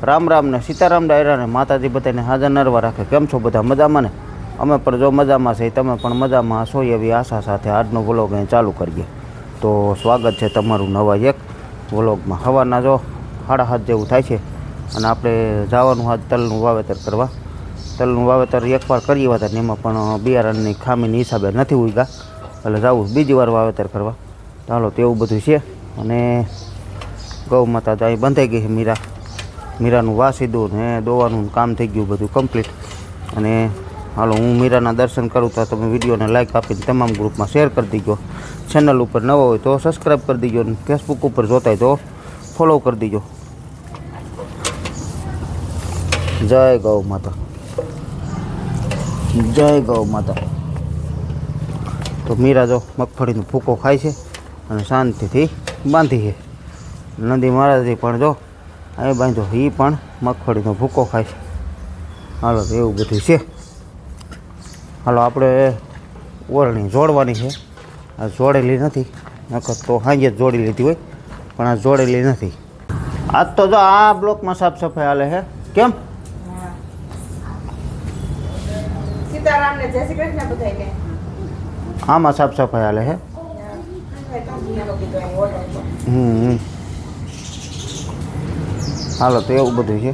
રામ રામ ને સીતારામ ડાયરા ને માતાજી બધાને હાજર નરવા રાખે. કેમ છો બધા? મજામાં ને? અમે પણ જો મજામાં છે, તમે પણ મજામાં હશો એવી આશા સાથે આજનો વ્લોગ અહીં ચાલુ કરીએ. તો સ્વાગત છે તમારું નવા એક વ્લોગમાં. સવારના જો 7:30 જેવું થાય છે અને આપણે જવાનું હાથ તલનું વાવેતર કરવા. તલનું વાવેતર એકવાર કરીએ હતા ને એમાં પણ બિયારણની ખામીની હિસાબે નથી ઉગ્યા, એટલે જવું બીજી વાર વાવેતર કરવા. ચાલો તેવું બધું છે. અને ગૌ માતા તો અહીં બંધાઈ ગઈ છે. મીરાનું વાસીદું ને દોવાનું કામ થઈ ગયું બધું કમ્પ્લીટ. અને હાલો હું મીરાના દર્શન કરું તો તમે વિડીયોને લાઈક આપીને તમામ ગ્રુપમાં શેર કરી દીજો. ચેનલ ઉપર નવો હોય તો સબસ્ક્રાઈબ કરી દીજો અને ફેસબુક ઉપર જોતા હોય તો ફોલો કરી દીજો. જય ગૌ માતા, જય ગૌ માતા. તો મીરા જો મગફળીનો ભૂકો ખાય છે અને શાંતિથી બાંધી છે. નંદી મહારાજથી પણ જો અહીં બાંધો, એ પણ મગફળીનો ભૂકો ખાય છે. હાલો તો એવું બધું છે. હાલો આપણે ઓરણી જોડવાની છે. આ જોડેલી નથી, નકર તો સાંજે જ જોડી લીધી હોય, પણ આ જોડેલી નથી. આજ તો જો આ બ્લોકમાં સાફ સફાઈ હાલે છે. કેમ? સીતારામને જય શ્રી કૃષ્ણ બધાયને. આમાં સાફ સફાઈ હાલે છે. હાલો તો એવું બધું છે.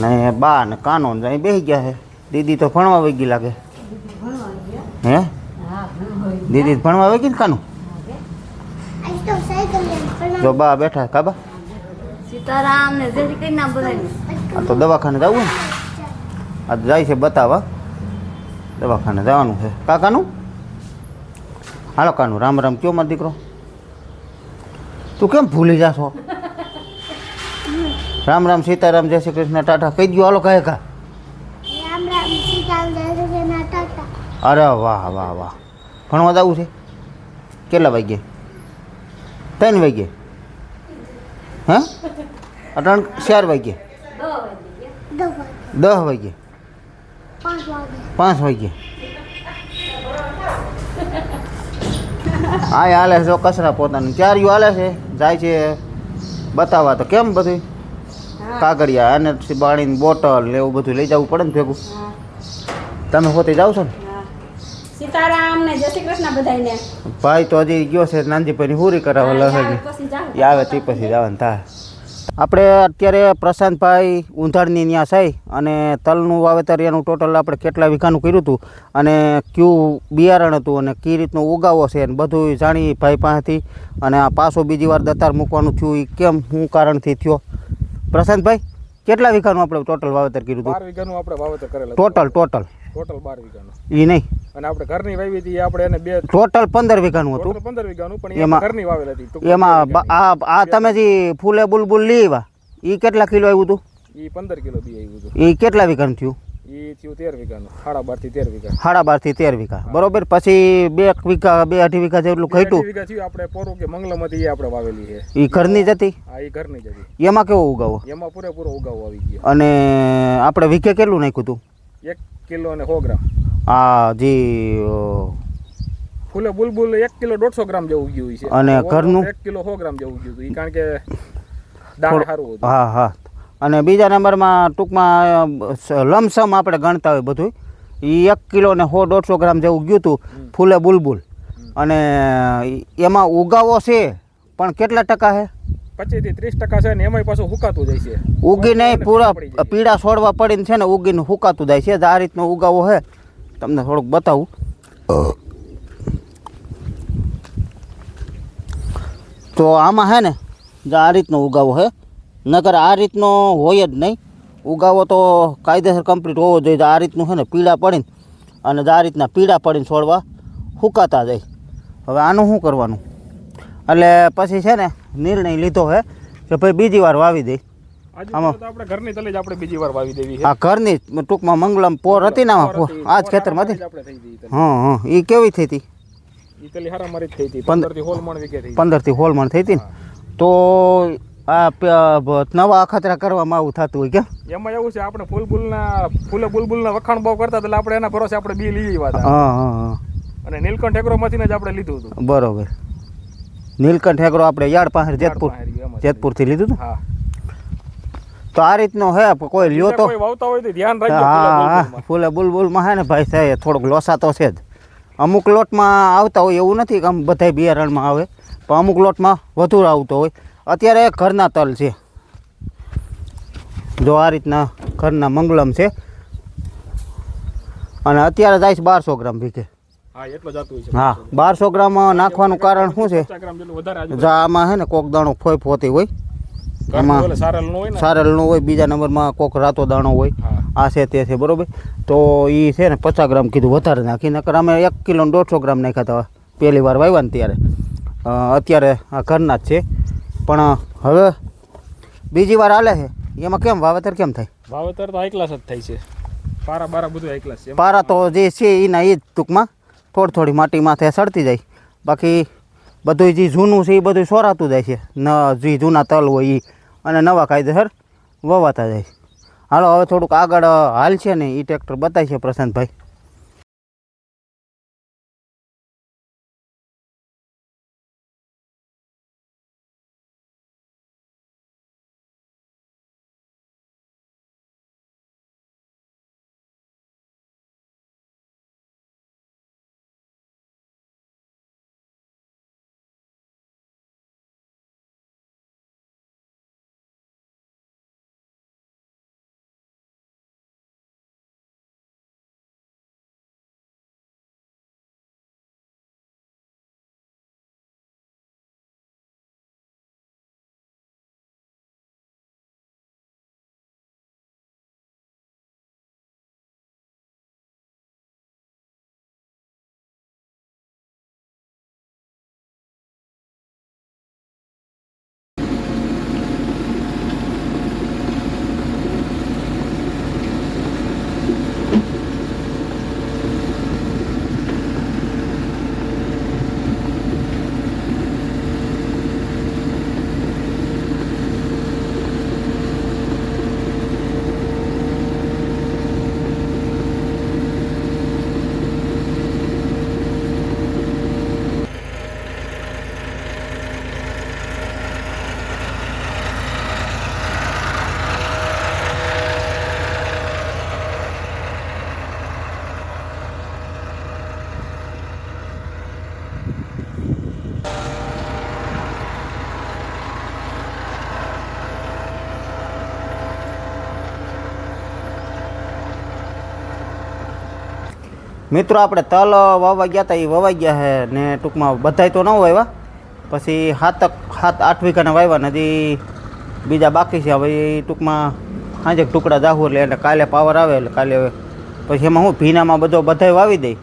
ને બા ને કાનો અહીં બેસી ગયા છે. દીદી તો ભણવા વહી ગઈ લાગે. હે દીદી ભણવા વહી ગઈ ને કાનું? જો બા બેઠા કાબા. સીતારામ ને જય શ્રી કૃષ્ણ બધાયને. આ તો દવાખાને જવું ને, આ જાય છે બતાવવા. દવાખાને જવાનું છે કાકાનું. હાલો કાનું રામ રામ કયો મારો દીકરો. તું કેમ ભૂલી જાશો? રામ રામ સીતારામ જય શ્રી કૃષ્ણ ટાટા કહી દો. હાલો કહે કા. રામ રામ સીતારામ જય શ્રી કૃષ્ણ ટાટા. અરે વાહ વાહ વાહ. ભણવા જવું છે? કેટલા વાગ્યે? 3 વાગ્યે? હે અટણ 4 વાગ્યે? 10 વાગ્યે? 5 વાગ્યે? હા હાલે છે જો કચરા પોતાનું ચાર્યું હાલે છે. જાય છે બતાવવા. તો કેમ બધું કાગળિયા એનર્જી પાણીની બોટલ ને એવું બધું લઈ જવું પડે ને ભેગું. તમે પોતે જાવ છો ને? સીતારામ ને જય શ્રી કૃષ્ણ બધાયને. ભાઈ તો હજી ગયો છે નાનજીભાઈની પૂરી કરાવવા લહેરી. એ આવે તે પછી જવાનું થાય. આપણે અત્યારે પ્રશાંતભાઈ ઊંધાડની ત્યાં થઈ અને તલનું વાવેતર એનું ટોટલ આપણે કેટલા વીઘાનું કર્યું હતું અને કયું બિયારણ હતું અને કઈ રીતનો ઉગાવો છે અને બધું જાણી ભાઈ પાસેથી. અને આ પાછો બીજી વાર દતાર મૂકવાનું થયું એ કેમ શું કારણથી થયો? પ્રશાંતભાઈ કેટલા વીઘાનું આપણે ટોટલ વાવેતર કર્યું હતું? 12 વીઘાનું આપણે વાવેતર કરેલું. ટોટલ 12 વીઘાનું એ નહીં, અને આપણે ઘરની વાવી હતી આપણે એને બે ટોટલ 15 વીઘાનું હતું. 15 વીઘાનું પણ એમાં ઘરની વાવેલ હતી. એમાં આ તમે જે ફૂલે બુલબુલ લીવા એ કેટલા કિલો આવ્યું હતું? એ 15 કિલો બી આવ્યું હતું. એ કેટલા વીઘાનું થયું? એ થયું 13 વીઘાનું. 12.5 થી 13 વીઘા. 12.5 થી 13 વીઘા બરોબર. પછી 2 વીઘા 2.5 વીઘા જેટલું ઘટ્યું. 2 વીઘા થયું આપણે પોરું કે મંગલમ હતી એ આપણે વાવેલી છે. એ ઘરની જ હતી? હા એ ઘરની જ હતી. એમાં કેવો ઉગાવો? એમાં પૂરેપૂરો ઉગાવો આવી ગયો. અને આપણે વીઘે કેટલું નાખ્યું હતું? 1 કિલો અને 100 ગ્રામ. આ જે ફૂલે બુલબુલ 1 કિલો 150 ગ્રામ જેવું ઉગ્યું છે. અને ઘરનું 1 કિલો 100 ગ્રામ જેવું ઉગ્યું હતું. એ કારણ કે દાણ સારું હતું. હા હા. અને બીજા નંબરમાં ટૂંકમાં લમસમ આપણે ગણતા હોય બધું એ 1 કિલો ને 100-150 ગ્રામ જેવું ગયું હતું ફૂલે બુલબુલ. અને એમાં ઉગાવો છે પણ કેટલા ટકા છે? 25 થી 30% છે ને એમાંય પાછું હુકાતું જાય છે. ઉગીને પૂરા પીળા છોડવા પડીને છે ને ઉગીને હુકાતું જાય છે. આ રીતનો ઉગાવો છે. તમને થોડુંક બતાવું. તો આમાં છે ને આ રીતનો ઉગાવો છે. નકર આ રીતનો હોય જ નહીં. ઉગાવો તો કાયદેસર કમ્પ્લીટ હોવો જોઈએ. આ રીતનું છે ને પીળા પડીને અને આ રીતના પીળા પડીને છોડવા હુકાતા જાય. હવે આનું શું કરવાનું? એટલે પછી છે ને નિર્ણય લીધો છે કે ભાઈ બીજી વાર વાવી દઈ. આમાં આપણે ઘરની તલે જ આપણે બીજી વાર વાવી દેવી છે. આ ઘરની ટૂંકમાં મંગલમ પોર હતી ને આમાં આ જ ખેતરમાંથી. હા હા. એ કેવી થઈ હતી? એ તલી હારા મારી થઈ હતી. 15 થી 16 મણ વીઘે થઈ. 15 થી 16 મણ થઈ હતી ને. તો આ નવા અખતરા કરવામાં આવું થતું હોય કેમ? એમાં એવું છે આપણે ફૂલે બુલબુલના વખાણ બહુ કરતા એટલે આપણે એના ભરોસે આપણે બી લઈ આવ્યા હતા. હા હા. અને નીલકંઠ એગ્રોમાંથી જ આપણે લીધું હતું. બરોબર. નીલકંઠ એગ્રો આપણે યાર્ડ પાસે જેતપુરથી લીધું હતું. હા. તો આ રીતનો હે પણ કોઈ લ્યો તો કોઈ વાવતા હોય તો ધ્યાન રાખજો હા ફૂલે બુલબુલમાં હે ને ભાઈ સાહેબ થોડોક લોસા તો છે જ. અમુક લોટમાં આવતા હોય એવું નથી કે આમ બધાય બિયારણમાં આવે, પણ અમુક લોટમાં વધુ આવતો હોય. અત્યારે ઘરના તલ છે, જો આ રીતના ઘરના મંગલમ છે, અને અત્યારે જાય છે 1200 ગ્રામ વીઘે. હા એટલો જતું હોય છે. હા 1200 ગ્રામ નાખવાનું કારણ શું છે? 50 ગ્રામ જેટલું વધારે આજુ જો આમાં છે ને કોક દાણો ફોઈ ફોતી હોય, ઘરનું ઓલે સારેલનું હોય ને. સારેલનું હોય, બીજા નંબરમાં કોક રાતો દાણો હોય, હા. આ છે તે છે બરોબર. તો એ છે ને 50 ગ્રામ કીધું વધારે નાખી, નકર અમે 1 કિલો 150 ગ્રામ નાખ્યા હતા પહેલી વાર વાવ્યા ને ત્યારે. અત્યારે આ ઘરના જ છે, પણ હવે બીજી વાર હાલે છે. એમાં કેમ વાવેતર કેમ થાય? વાવેતર તો હાઈ ક્લાસ જ થાય છે, પારા બારા બધું હાઈ ક્લાસ છે. પારા તો જે છે એના એ જ ટૂંકમાં થોડી માટી માથે સડતી જાય, બાકી બધું જે જૂનું છે એ બધું સોરાતું જાય છે, જે જૂના તલ હોય એ, અને નવા કાયદેસર વવાતા જાય. હાલો હવે થોડુંક આગળ હાલ છે ને એ ટ્રેક્ટર બતાય છે પ્રશાંતભાઈ. મિત્રો આપણે તલ વાવવા ગયા હતા, એ વવાઈ ગયા છે ને ટૂંકમાં બધાય તો ન વાવ્યા, પછી 7-8 વીઘાના વાવ્યા, હજી બીજા બાકી છે. હવે એ ટૂંકમાં સાંજે ટુકડા જાહું એટલે એને કાલે પાવર આવે એટલે કાલે પછી એમાં હું ભીનામાં બધાય વાવી દઈ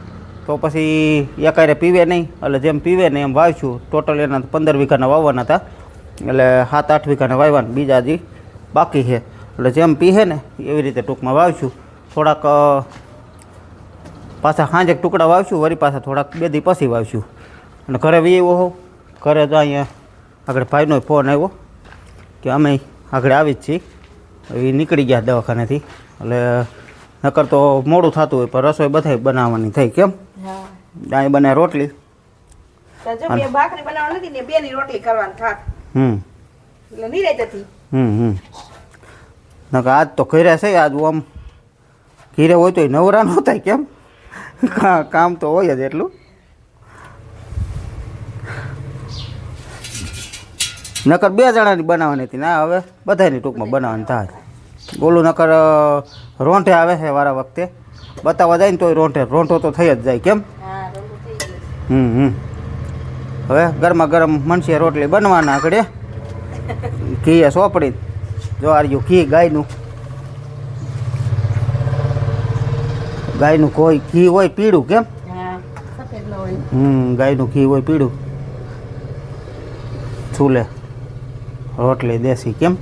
તો પછી એકારે પીવે નહીં, એટલે જેમ પીવે ને એમ વાવીશું. ટોટલ એના 15 વીઘાના વાવવાના હતા, એટલે 7-8 વીઘાના વાવ્યા, બીજા હજી બાકી છે. એટલે જેમ પીએ ને એવી રીતે ટૂંકમાં વાવીશું. થોડાક પાછા સાંજે ટુકડા વાવીશું, વળી પાછા થોડાક 2 દી પછી વાવીશું. અને ઘરે વીવો હો, ઘરે તો અહીંયા આગળ ભાઈનો ફોન આવ્યો કે અમે આગળ આવી જ છીએ, એ નીકળી ગયા દવાખાનેથી, એટલે નકર તો મોડું થતું હોય, પણ રસોઈ બધાય બનાવવાની થઈ. કેમ અહીં બને રોટલી, નકર આજ તો ઘરે છે, આજ આમ ઘીરે હોય તો નવરા ન થાય. કેમ કામ તો હોય જ એટલું. નકર 2 જણાની બનાવવાની હતી, ના હવે બધાની ટૂંકમાં બનાવવાની થાય. બોલું નકર રોંઠે આવે છે વારા વખતે, બતાવવા જાય ને તોય રોંઠો તો થઈ જ જાય. કેમ હવે ગરમા ગરમ મણસી રોટલી બનવાના, આગળ ઘી સોપડી, જો આર્યું ઘી ગાયનું કોઈ ઘી હોય પીળું. કેમ ગાયનું ઘી હોય પીળું, છૂલે રોટલી દેશી. કેમ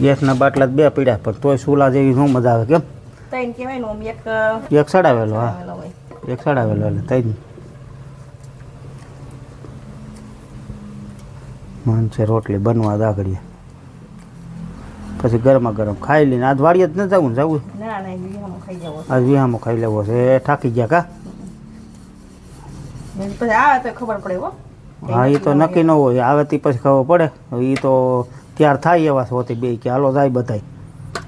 ગેસના બાટલા 2 પીડ્યા, પણ તોય ચૂલા જેવી ન મજા આવે. કેમ એક સડાવેલો, હા એક સડાવેલો, એટલે 3 માનસે રોટલી બનવા દાગડીએ, પછી ગરમા ગરમ ખાઈ લઈને. આજ વાડીએ જ ન જવું ને જવું, આજ વિહામો ખાઈ લેવો છે. થાકી ગયા કા? પછી આવે તો ખબર પડે હો. હા એ તો નક્કી ન હોય, આવે તે પછી ખબર પડે. એ તો ત્યાર થાય એવા હોતી બે કે હાલો જાય બધાય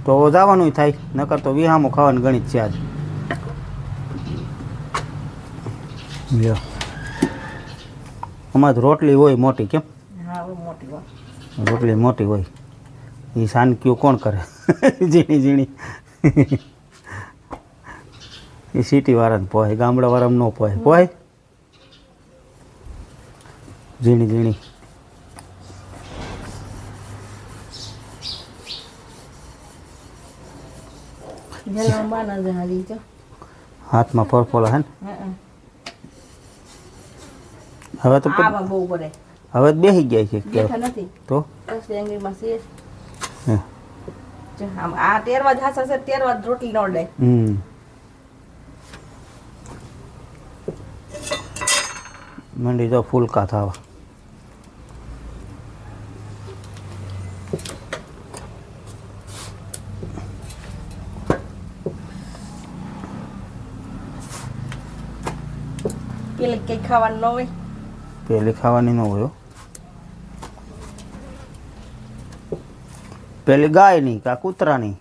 તો જવાનું થાય, નકર તો વિહામું ખાવાનું ગણિત છે આજ. લ્યો અમારે તો રોટલી હોય મોટી. કેમ? હા હવે મોટી હો. રોટલી મોટી હોય. એ સાનકીઓ કોણ કરે? ઝીણી ઝીણી એ સિટીવાળાને પોહાય, ગામડાવાળાને ન પોહાય. પોહાય ઝીણી ઝીણી. જલવા બાના જ હાલી જો. હાથમાં ફરફોલા હે ને. હા હવે તો આવા બહુ પડે. હવે તો બેસી ગયા છે બેઠા નથી તો. બસ ડેંગીમાં છે. હે. જો આમ આ ટેરવા જ હાસા છે, ટેરવા જ રોટલી ન ઉડે. મંડી જો ફૂલકા થવા. પેલી કઈ ખાવાનું ન હોય. પેલી ખાવાની ન હોય હો. પેલી ગાય નહીં કે કૂતરાની.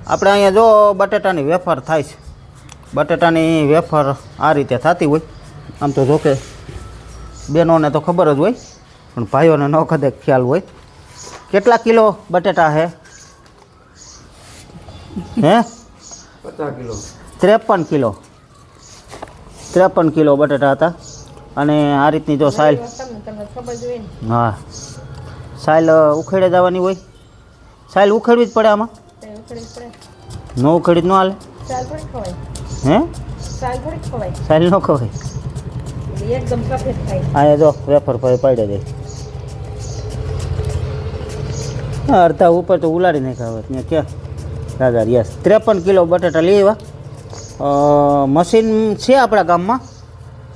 આપણે અહીંયા જો બટેટાની વેફર થાય છે. બટેટાની વેફર આ રીતે થતી હોય. આમ તો જોકે બહેનોને તો ખબર જ હોય, પણ ભાઈઓને ન કદાચ ખ્યાલ હોય. કેટલા કિલો બટેટા હે? હે 50 કિલો. 53 કિલો. 53 કિલો બટેટા હતા. અને આ રીતની જો સાઈલ, તમને ખબર જ હોય ને. હા સાઈલ ઉખેડે જવાની હોય. સાઈલ ઉખેડવી જ પડે આમાં, તો ઉખડી પડે. ન ઉખેડી ન હાલે. સાલ થોડી ખવાય. હે સાલ થોડી ખવાય. સાઈલ ન ખવાય. એટલે એકદમ સફેદ થાય. અહીંયા જો વેફર પાડે દે. હા અડધા ઉપર તો ઉલાડી નાખ્યા હવે ત્યાં ક્યાં દાદા. યસ 53 કિલો બટાટા લઈ આવ્યા. મશીન છે આપણા ગામમાં,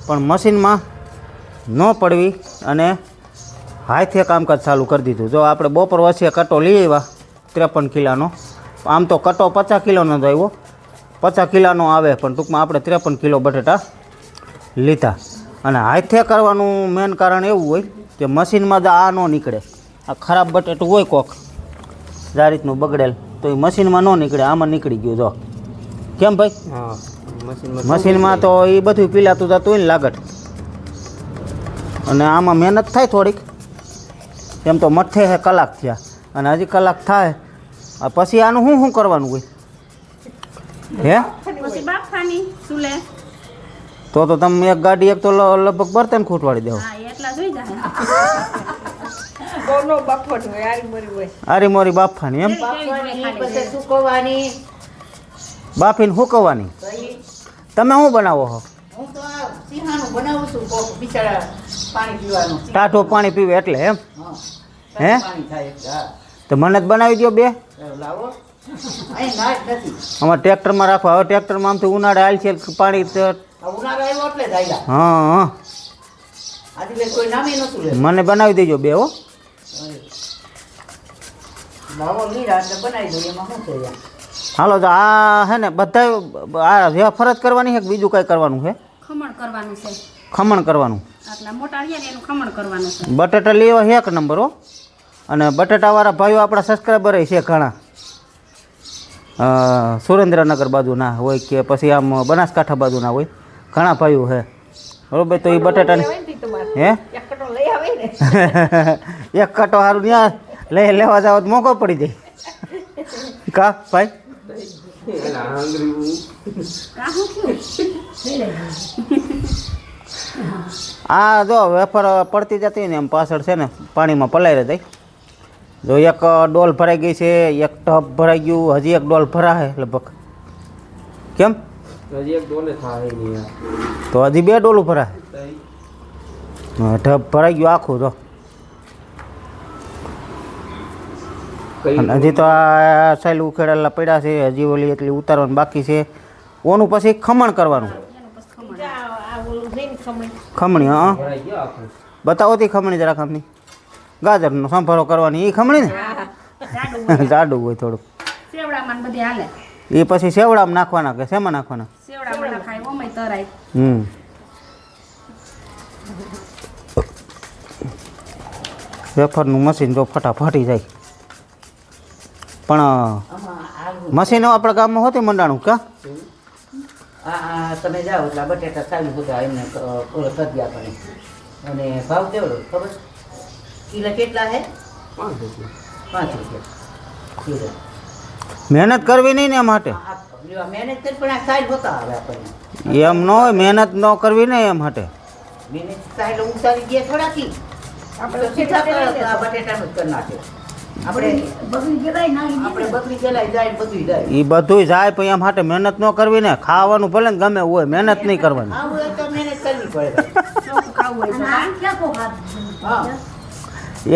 પણ મશીનમાં ન પડવી અને હાથે કામકાજ ચાલુ કરી દીધું. જો આપણે બપોર વચ્ચે કટો લઈ આવ્યા 53 કિલોનો. આમ તો કટો 50 કિલોનો જ આવ્યો, 50 કિલોનો આવે, પણ ટૂંકમાં આપણે 53 કિલો બટેટા લીધા. અને હાથે કરવાનું મેન કારણ એવું હોય કે મશીનમાં જ આ ન નીકળે. આ ખરાબ બટેટું હોય કોક આ રીતનું બગડેલ, તો એ મશીનમાં ન નીકળે, આમાં નીકળી ગયું. જો કેમ ભાઈ? હા મશીનમાં તો એ બધું પીલાતું જતું હોય ને લાગટ, અને આમાં મહેનત થાય થોડીક. એમ તો મઠે હે કલાક થયા, અને હજી કલાક થાય પછી આનું શું કરવાનું હોય? હે પછી બાફાની સુલે. તો તમે એક ગાડી એક તો લગભગ બર્તન ખૂટવાડી દેવો. હા એટલા જોઈ જાય. બોનો બાફવાનું હોય, આરી મરી હોય. આરી મોરી બાફવાની એમ, પછી સુકવવાની. બાફીને હુકવવાની. તમે શું બનાવો છો? હું તો આ સિંહાનું બનાવું છું, કોક બિચારા પાણી પીવાનું. ટાઢું પાણી પીવે એટલે એમ? હે પાણી થાય. તો મને જ બનાવી દો બે. લાવો. અહીં ના જ નથી. અમારે ટ્રેક્ટરમાં રાખવા. હવે ટ્રેક્ટરમાં આમથી ઉનાળે હાલ છે પાણી. ઉનાળો આવ્યો એટલે જ આવ્યા. હા હા આજે કોઈ નામે નતું લે. મને બનાવી દેજો બે હો. લાવો લીરા એટલે બનાવી દો. એમાં શું છે યાર? હાલો તો આ હે ને બધા આ વેફર જ કરવાની છે કે બીજું કાંઈ કરવાનું છે? ખમણ કરવાનું છે. ખમણ કરવાનું. આટલા મોટા રહ્યા ને એનું ખમણ કરવાનું છે. બટાટા લેવા એક નંબર હો. અને બટાટાવાળા ભાઈઓ આપણા સબસ્ક્રાઈબર છે ઘણા. સુરેન્દ્રનગર બાજુના હોય કે પછી આમ બનાસકાંઠા બાજુના હોય, ઘણા ભાઈઓ છે બરોબર. તો એ બટાટાને હે એક કટો લઈ આવે ને. એક કટો સારું ત્યાં લેવા જાવ તો મોંઘો પડી જાય કા ભાઈ? આ શું થયું? આ જો વેફર પડતી જતી ને એમ પાછળ છે ને પાણીમાં પલાળી દઈ. જો એક ડોલ ભરાઈ ગઈ છે, એક ટબ ભરાઈ ગયું, હજી એક ડોલ ભરાશે લગભગ. કેમ? હજી એક ડોલે થાય નહીં. તો હજી બે ડોલું ભરાશે. ટબ ભરાઈ ગયું આખું. જો અને હજી તો આ સાઈલ ઉખેડેલા પડ્યા છે, હજી ઓલી એટલી ઉતારવાનું બાકી છે. ઓનું પછી ખમણ કરવાનું. ખમણી હા બતાવો તી ખમણી જરા. ખમણી ગાજરનો સંભારો કરવાની એ ખમણી ને? જાડું હોય થોડુંક. સેવડામાં ને બધી હાલે. એ પછી સેવડામાં નાખવાના કે શેમાં નાખવાના? સેવડા નખાય ઓમય તરાય. વેફરનું મશીન જો ફટાફટી જાય પણ આમાં આવું મશીન આપણા ગામમાં હોતી મંડાણું કા? આ તમે જાઓ એટલે આ બટેટા સારું બધા એમને ઓલો કરી આપણે અને ભાવ કેવડો ખબર કિલો કેટલા હે 5 રૂપિયા કિલો. મહેનત કરવી નહીં ને એ માટે મહેનત કરી પણ આ સાઈડ હોતા આવે આપણને એમ ન હોય, મહેનત ન કરવી ને એ માટે. મહેનત સાઈડ ઉતારી ગયા થોડાકી આપણે સીધા આ બટેટાનું જ કરી નાખે આપણે બકરી ગલાઈ જાય બધું જાય એ બધું જાય પણ એમ માટે મહેનત ન કરવી ને. ખાવાનું ભલે ને ગમે હોય, મહેનત નહીં કરવાની. આવું હોય તો મહેનત કરવી પડે ચોખ્ખું ખાવું હોય તો અને આ ક્યાં કો હાથ હા